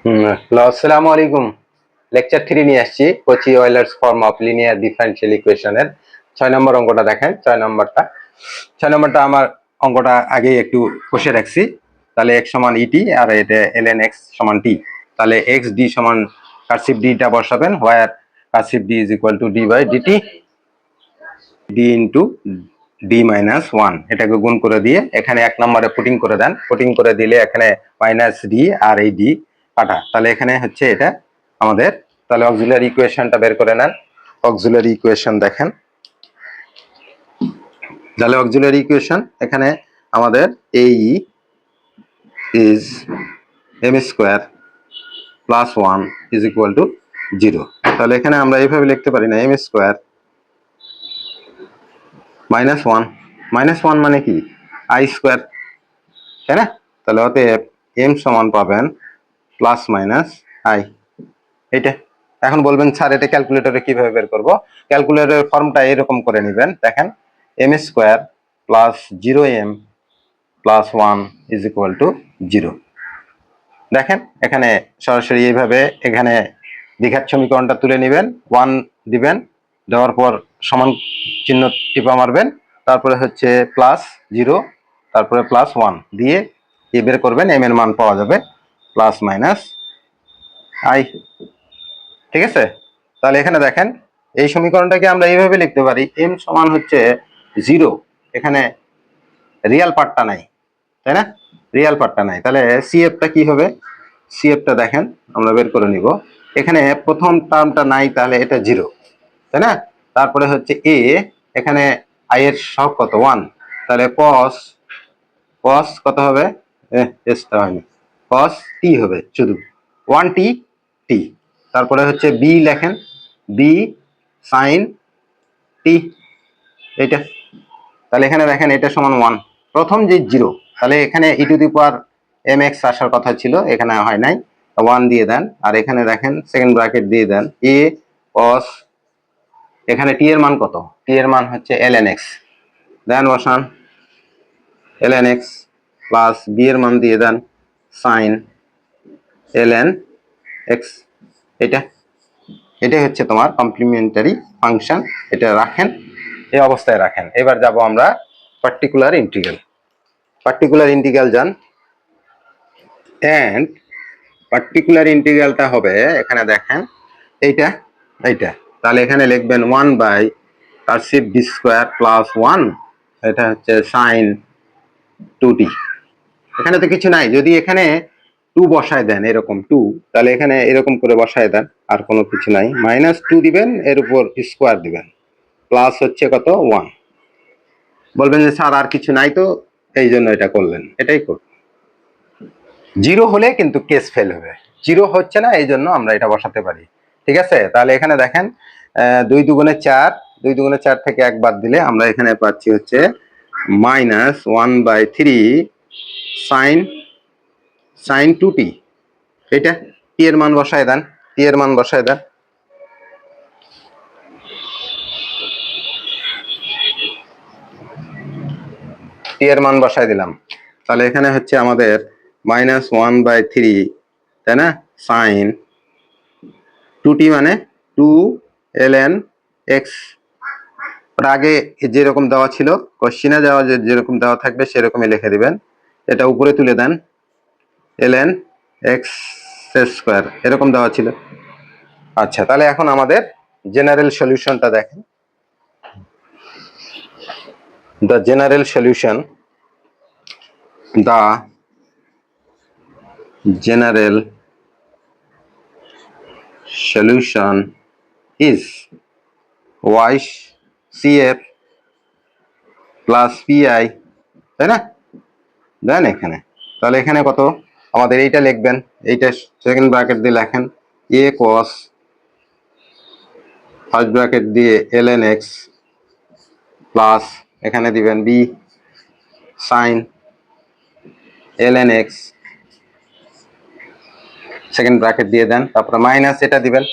Hello, আসসালামু আলাইকুম। Lecture 3 নিয়ে আসছি কচি Euler's form of linear differential ইকুয়েশনের 6 নম্বর অঙ্কটা দেখেন। 6 নম্বরটা আমার অঙ্কটা আগেই একটু কষে রাখছি। তাহলে x সমান ইটি আর এটা ln x সমান t। তাহলে x d সমান কার্সিভ ডিটা বসাবেন, where cursive d is equal to d by dt d into d minus 1। এটাকে গুণ করে দিয়ে এখানে 1 নম্বরে পুটিং করে দেন। পুটিং করে দিলে এখানে মাইনাস d আর এই d কাটা। তাহলে এখানে হচ্ছে এটা আমাদের, তাহলে অক্সিলারি ইকুয়েশনটা বের করে নেন। অক্সিলারি ইকুয়েশন দেখেন, তাহলে অক্সিলারি ইকুয়েশন এখানে আমাদের এই is m square plus 1 is equal two 0। তাহলে এখানে আমরা এইভাবে লিখতে পারি না, m স্কোয়ার -1 মানে কি i স্কোয়ার, তাই না? তাহলে অতএব m সমান পাবেন প্লাস মাইনাস i। এটা এখন বলবেন স্যার এটা ক্যালকুলেটরে কিভাবে বের করব? ক্যালকুলেটরের ফর্মটা এরকম করে নেবেন, দেখেন m square plus 0m plus 1 is equal two 0। দেখেন এখানে সরাসরি এইভাবে এখানে দ্বিঘাত সমীকরণটা তুলে নেবেন, 1 দিবেন, দেওয়ার পর সমান চিহ্ন টিপা মারবেন, তারপরে হচ্ছে প্লাস 0, তারপরে প্লাস 1 দিয়ে বের করবেন, m এর মান পাওয়া যাবে প্লাস মাইনাস i। ঠিক আছে? তাহলে এখানে দেখেন এই সমীকরণটাকে আমরা এইভাবে লিখতে পারি, m সমান হচ্ছে 0, এখানে রিয়াল পার্টটা নাই, তাই না? রিয়াল পার্টটা নাই, তাহলে সিএফটা কি হবে? সিএফটা দেখেন আমরা বের করে নিব। এখানে প্রথম টার্মটা নাই, তাহলে এটা 0, তাই না? তারপরে হচ্ছে এ, এখানে আই এর সহগ কত? 1, তাহলে cos কত হবে? এসটা হয়নি, cos t হবে শুধু 1t t। তারপরে হচ্ছে বি লেখেন, বি sin t, এটা। তাহলে এখানে দেখেন এটা সমান 1, প্রথম যে 0, তাহলে এখানে e to the power mx আসার কথা ছিল, এখানে হয় নাই, 1 দিয়ে দেন। আর এখানে দেখেন সেকেন্ড ব্র্যাকেট দিয়ে দেন a cos, এখানে t এর মান কত? t এর মান হচ্ছে ln x, দেন বসান ln x প্লাস b এর মান দিয়ে দেন sin ln x। এটাই হচ্ছে তোমার কমপ্লিমেন্টারি ফাংশন, এটা রাখেন, এই অবস্থায় রাখেন। এবার যাব আমরা পার্টিকুলার ইন্টিগ্রাল। পার্টিকুলার ইন্টিগ্রাল যান, এন্ড পার্টিকুলার ইন্টিগ্রালটা হবে এখানে দেখেন এইটা, তাহলে এখানে লিখবেন 1 by cursive D square plus 1, এটা হচ্ছে সাইন 2t। এখানে তো কিছু নাই, যদি এখানে 2 বসায় দেন, এরকম 2, তাহলে এখানে এরকম করে বসায় দেন, আর কোনো কিছু নাই, -2 দিবেন, এর উপর স্কোয়ার দিবেন, প্লাস হচ্ছে কত? 1। বলবেন যে স্যার আর কিছু নাই তো, এই জন্য এটা করলেন, এটাই করুন। 0 হলে কিন্তু কেস ফেল হবে, 0 হচ্ছে না, এই জন্য আমরা এটা বসাতে পারি। ঠিক আছে? তাহলে এখানে দেখেন 2 দুগুণে 4, 2 দুগুণে 4 থেকে 1 বাদ দিলে আমরা এখানে পাচ্ছি হচ্ছে -1/3 sin 2t। এটা t এর মান বসায় দেন, t এর মান বসায় দেন, t এর মান বসায় দিলাম। তাহলে এখানে হচ্ছে আমাদের -1/3, তাই না, sin 2t মানে 2 ln x। আগে যেরকম দেওয়া ছিল কোশ্চেনে দেওয়া, যেরকম দেওয়া থাকবে সেরকমই লিখে দিবেন, এটা উপরে তুলে দেন ln x স্কয়ার, এরকম দেওয়া ছিল। আচ্ছা, তাহলে এখন আমাদের জেনারেল সলিউশনটা দেখেন। The general solution, the general solution is y cf plus pi, তাই না? দেন এখানে, তাহলে এখানে কত আমাদের? এইটা লিখবেন, এইটা সেকেন্ড ব্র্যাকেট দিয়ে লেখেন a cos, ফার্স্ট ব্র্যাকেট দিয়ে ln x প্লাস এখানে দিবেন b sin ln x, second bracket দিয়ে দেন, তারপরে মাইনাস এটা দিবেন,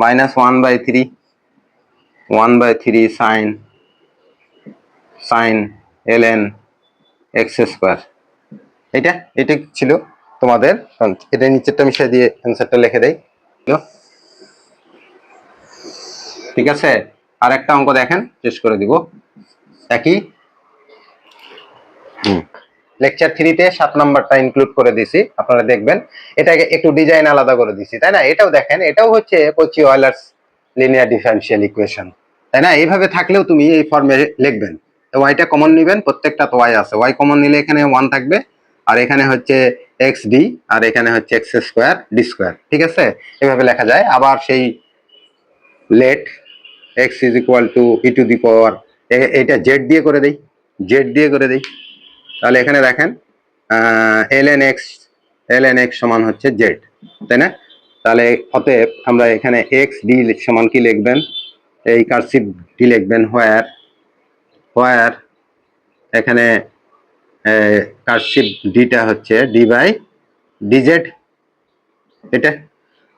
-1/3 sin ln x স্কয়ার। এটা ছিল। তোমাদের এটা নিচেরটা মিশিয়ে দিয়ে অ্যান্সারটা লিখে দেই। ঠিক আছে, আর একটা অঙ্ক দেখেন, শেষ করে দিব একই। লেকচার 3-তে 7 নাম্বারটা ইনক্লুড করে দিছি, আপনারা দেখবেন। এটাকে একটু ডিজাইন আলাদা করে দিছি, তাই না? এটাও দেখেন, এটাও হচ্ছে কচি অয়েলার্স লিনিয়ার ডিফারেনশিয়াল ইকুয়েশন, তাই না? এইভাবে থাকলেও তুমি এই ফর্মে লিখবেন। ওয়াইটা কমন নিবেন, প্রত্যেকটা তো ওয়াই আছে, ওয়াই কমন নিলে এখানে 1 থাকবে, আর এখানে হচ্ছে এক্স ডি, আর এখানে হচ্ছে এক্স স্কোয়ার ডি স্কোয়ার। ঠিক আছে, এভাবে লেখা যায়। আবার সেই let x is equal to e to the power, এটা জেড দিয়ে করে দেই, জেড দিয়ে করে দেই। তাহলে এখানে দেখেন এল এন এক্স সমান হচ্ছে জেড, তাই না? তাহলে অতএব আমরা এখানে এক্স ডি সমান কি লিখবেন, এই কার্সিভ ডি লিখবেন হোয়ার হোয়ার এখানে কার্সিভ ডিটা হচ্ছে ডি বাই ডিজেড, এটা।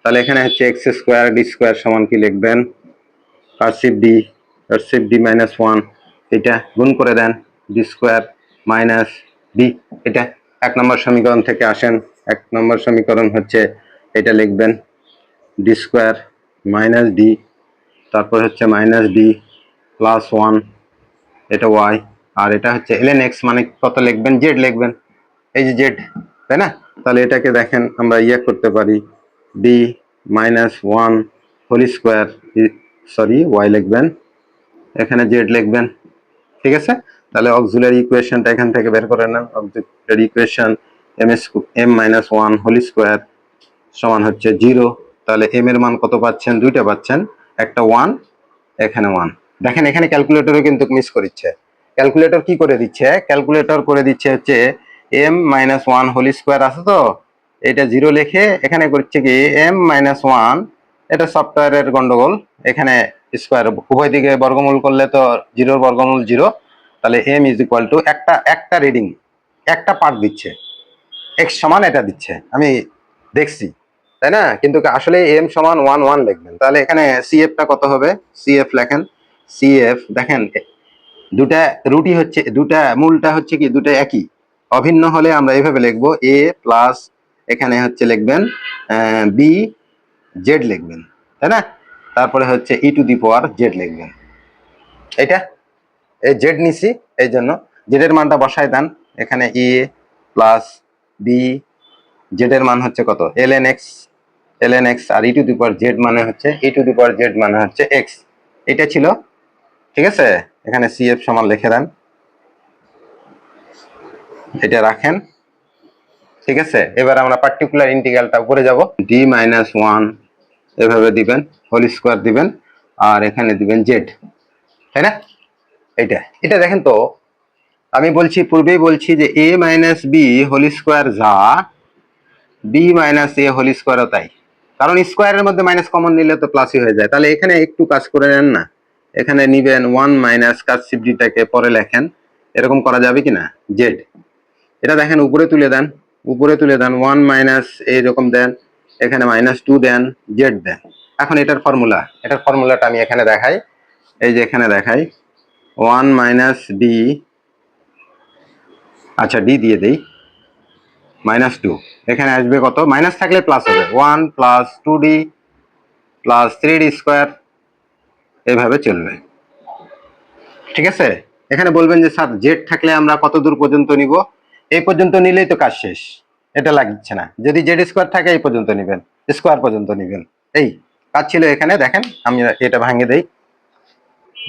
তাহলে এখানে হচ্ছে এক্স স্কোয়ার ডি স্কোয়ার সমান কি লিখবেন, কার্সিভ ডি মাইনাস 1, এটা গুণ করে দেন ডি স্কোয়ার মাইনাস ডি, এটা 1 নম্বর সমীকরণ থেকে আসেন। 1 নম্বর সমীকরণ হচ্ছে এটা লিখবেন ডি স্কোয়ার মাইনাস ডি, তারপর হচ্ছে মাইনাস ডি প্লাস 1, এটা ওয়াই, আর এটা হচ্ছে এলএন এক্স মানে কত লিখবেন, জেড লিখবেন, এই যে জেড, তাই না? তাহলে এটাকে দেখেন আমরা ইয়ে করতে পারি, D minus 1 whole square, sorry y লিখবেন, এখানে জেড লিখবেন। ঠিক আছে, তাহলে অক্সিলারি ইকুয়েশনটা এখান থেকে বের করে নেন। Auxiliary equation m minus 1 whole square সমান হচ্ছে 0। তাহলে এম এর মান কত পাচ্ছেন, দুইটা পাচ্ছেন, একটা 1, এখানে 1। দেখেন এখানে ক্যালকুলেটরও কিন্তু মিস করিচ্ছে। ক্যালকুলেটর কি করে দিচ্ছে, ক্যালকুলেটর করে দিচ্ছে হচ্ছে এম মাইনাস 1 হোল স্কোয়ার আছে, তো এটা 0 লিখে এখানে করছে কি এম মাইনাস 1, এটা সফটওয়্যারের গন্ডগোল, এখানে স্কোয়ার উভয় দিকে বর্গমূল করলে তো 0 বর্গমূল 0। তাহলে এম ইজ ইকুয়াল টু একটা রিডিং, একটা পার্ট দিচ্ছে, এক্স সমান এটা দিচ্ছে, আমি দেখছি, তাই না? কিন্তু আসলে এম সমান 1 1 লিখবেন। তাহলে এখানে সিএফটা কত হবে, সিএফ লেখেন, সিএফ দেখেন দুটা রুটি হচ্ছে, দুটা মূলটা হচ্ছে কি দুটা একই, অভিন্ন হলে আমরা এইভাবে লিখবো এ প্লাস এখানে হচ্ছে লিখবেন বি জেড লিখবেন, তাই না? তারপরে হচ্ছে ই টু দি পাওয়ার জেড লিখবেন, এটা এই জেড নিছি, এই জন্য জেড এর মানটা বসায় দেন এখানে, এ প্লাস বি, জেড এর মান হচ্ছে কত, এল এন এক্স, আর e to the power z মানে হচ্ছে ই টু দি পাওয়ার জেড মানে হচ্ছে এক্স, এটা ছিল। ঠিক আছে, এখানে সিএফ সমান লিখে দেন, এটা রাখেন। ঠিক আছে, এবার আমরা পার্টিকুলার ইন্টিগ্রালটা উপরে যাব, ডি মাইনাস 1 এভাবে দিবেন, হোল স্কোয়ার দিবেন, আর এখানে দিবেন জেড, তাই না? এটা দেখেন তো, আমি বলছি পূর্বেই বলছি যে এ মাইনাস বি হোল স্কোয়ার যা, বি মাইনাস এ হোল স্কোয়ারও তাই, কারণ স্কোয়ারের মধ্যে মাইনাস কমন নিলে তো প্লাসই হয়ে যায়। তাহলে এখানে একটু কাজ করে নেন না, এখানে নিবেন 1 মাইনাস কার্সিভ ডিটাকে পরে লেখেন, এরকম করা যাবে কিনা, জেড, এটা দেখেন উপরে তুলে দেন, উপরে তুলে দেন 1 মাইনাস এইরকম দেন, এখানে -2 দেন, জেড দেন। এখন এটার ফর্মুলাটা আমি এখানে দেখাই, এই যে এখানে দেখাই 1 মাইনাস ডি, আচ্ছা ডি দিয়ে দেই, -2, এখানে আসবে কত, মাইনাস থাকলে প্লাস হবে, 1 plus 2d plus 3d square, এইভাবে চলবে। ঠিক আছে, এখানে বলবেন যে স্যার জেড থাকলে আমরা কত দূর পর্যন্ত নিব, এই পর্যন্ত নিলেই তো কাজ শেষ, এটা লাগছে না। যদি জেড স্কোয়ার থাকে এই পর্যন্ত নিবেন, স্কোয়ার পর্যন্ত নিবেন, এই কাজ ছিল। এখানে দেখেন আমি এটা ভাঙে দেই,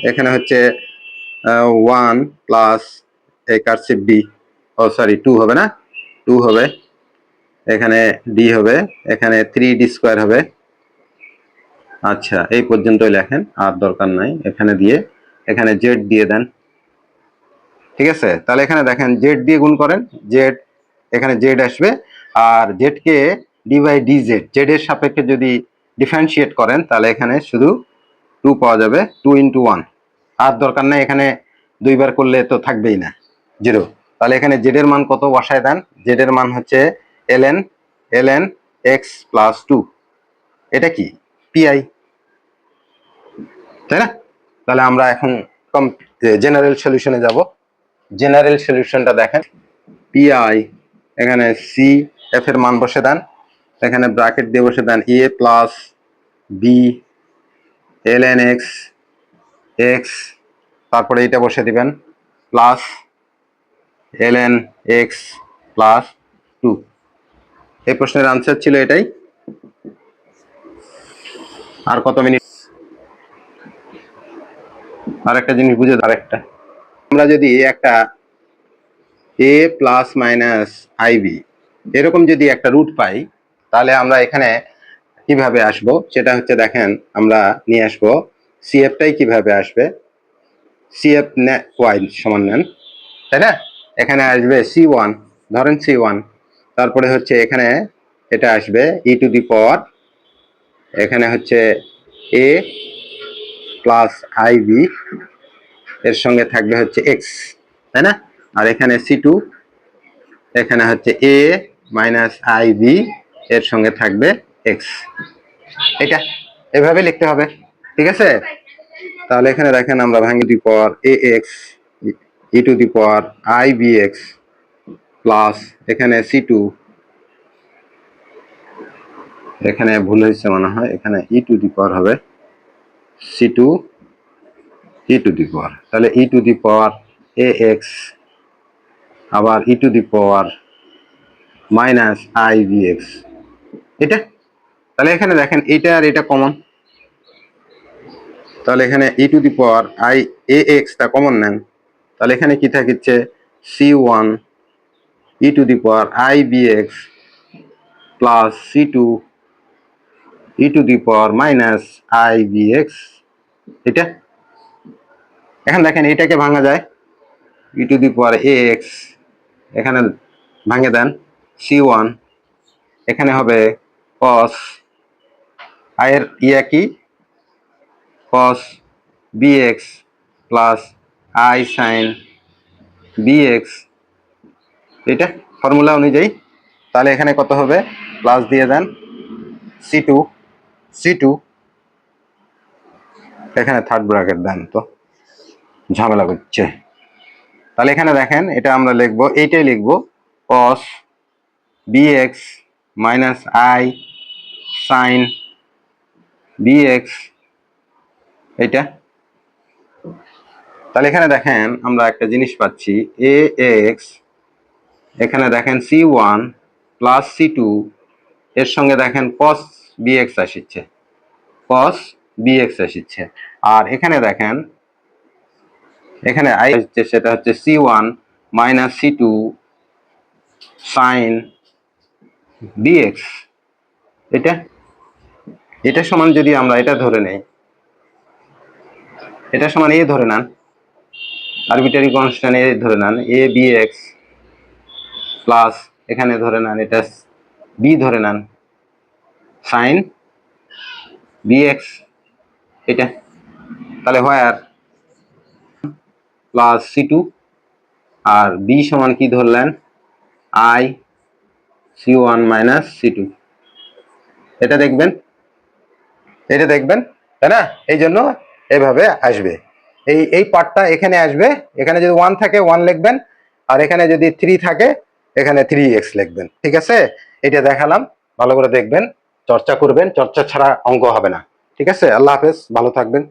এখানে হচ্ছে 1 প্লাস এই কার্সিভ ডি, ও সরি 2 হবে না, 2 হবে, এখানে ডি হবে, এখানে 3d স্কোয়ার হবে। আচ্ছা এই পর্যন্তই লেখেন, আর দরকার নাই, এখানে দিয়ে এখানে জেড দিয়ে দেন। ঠিক আছে, তাহলে এখানে দেখেন জেড দিয়ে গুণ করেন, জেড এখানে জেড আসবে, আর জেড কে d by d z, z এর সাপেক্ষে যদি ডিফারেন্সিয়েট করেন তাহলে এখানে শুধু 2 পাওয়া যাবে, 2 ইন্টু 1, আর দরকার নাই, এখানে দুইবার করলে তো থাকবেই না 0। তাহলে এখানে জেড এর মান কত বসায় দেন, জেড এর মান হচ্ছে এলএন এক্স প্লাস 2, এটা কি পিআই, তাই না? তাহলে আমরা এখন জেনারেল সলিউশনে যাব। জেনারেল সলিউশনটা দেখেন, পিআই এখানে সি এফ এর মান বসে দেন, এখানে ব্র্যাকেট দিয়ে বসে দেন A plus B ln x x, তারপরে এটা বসে দিবেন প্লাস ln x প্লাস 2। এই প্রশ্নের আনসার ছিল এটাই। আর কত মিনিট? আর একটা জিনিস বুঝে, আরেকটা, আমরা যদি একটা a প্লাস মাইনাস আইবি এরকম যদি একটা রুট পাই, তাহলে আমরা এখানে কিভাবে আসবো সেটা হচ্ছে, দেখেন আমরা নিয়ে আসবো সিএফটাই কিভাবে আসবে, সিএফ ওয়াই সমান নেন, তাই না? এখানে আসবে c1, ধরেন c1, তারপরে হচ্ছে এখানে এটা আসবে ই টু দি পাওয়ার, এখানে হচ্ছে a প্লাস আইবি, এর সঙ্গে থাকবে হচ্ছে এক্স, তাই না? আর এখানে c2, এখানে হচ্ছে a মাইনাস আইবি, এর সঙ্গে থাকবে এক্স। এটা এভাবে লিখতে হবে, ঠিক আছে? তাহলে এখানে দেখেন আমরা ভাঙি the power a x e to the power i b x plus এখানে c2, এখানে ভুল হয়েছে মনে হয়, এখানে ই টু দি পাওয়ার হবে c2 ই টু দি পাওয়ার, তাহলে ই to the power a x আবার e to the power minus i b x, এটা। তাহলে এখানে দেখেন এটা আর এটা কমন, তাহলে এখানে e to the power i a এক্সটা কমন নেন, তাহলে এখানে কি থাকছে c1 e to the power i b x plus c2 e to the power minus i b x, এটা। এখন দেখেন এটাকে ভাঙা যায়, ই to the power a x এখানে ভাঙে দেন c1, এখানে হবে cos আয়ের ইয়া কি cos bx plus i sine bx, এটা ফর্মুলা অনুযায়ী। তাহলে এখানে কত হবে, প্লাস দিয়ে দেন c2 c2, এখানে থার্ড ব্র্যাকেট দেন, তো ঝামেলা করছে। তাহলে এখানে দেখেন এটা আমরা লিখবো, এইটাই লিখবো cos bx minus i sine bx, এইটা। তাহলে এখানে দেখেন আমরা একটা জিনিস পাচ্ছি, এ এক্স, এখানে দেখেন c1 প্লাস c2, এর সঙ্গে দেখেন cos bx আসছে, cos bx আসছে, আর এখানে দেখেন এখানে আই হচ্ছে, সেটা হচ্ছে c1 minus c2 sign bx, এটা। এটা সমান যদি আমরা এটা ধরে নেই, এটা সমান এ ধরে নেন, আরবিটারি কনস্ট্যান্ট এ ধরে নেন, এ বি এক্স প্লাস এখানে ধরে নেন এটা বি ধরে নেন সাইন বি এক্স, এটা। তাহলে হোয়ার প্লাস c2 আর বি সমান কি ধরলেন আই c1 মাইনাস c2, এটা দেখবেন, এটা দেখবেন, তাই না? এই জন্য এভাবে আসবে, এই পার্টটা এখানে আসবে, এখানে যদি 1 থাকে 1 লিখবেন, আর এখানে যদি 3 থাকে এখানে 3x লিখবেন, ঠিক আছে? এটা দেখালাম, ভালো করে দেখবেন, চর্চা করবেন, চর্চা ছাড়া অঙ্ক হবে না, ঠিক আছে? আল্লাহ হাফেজ, ভালো থাকবেন।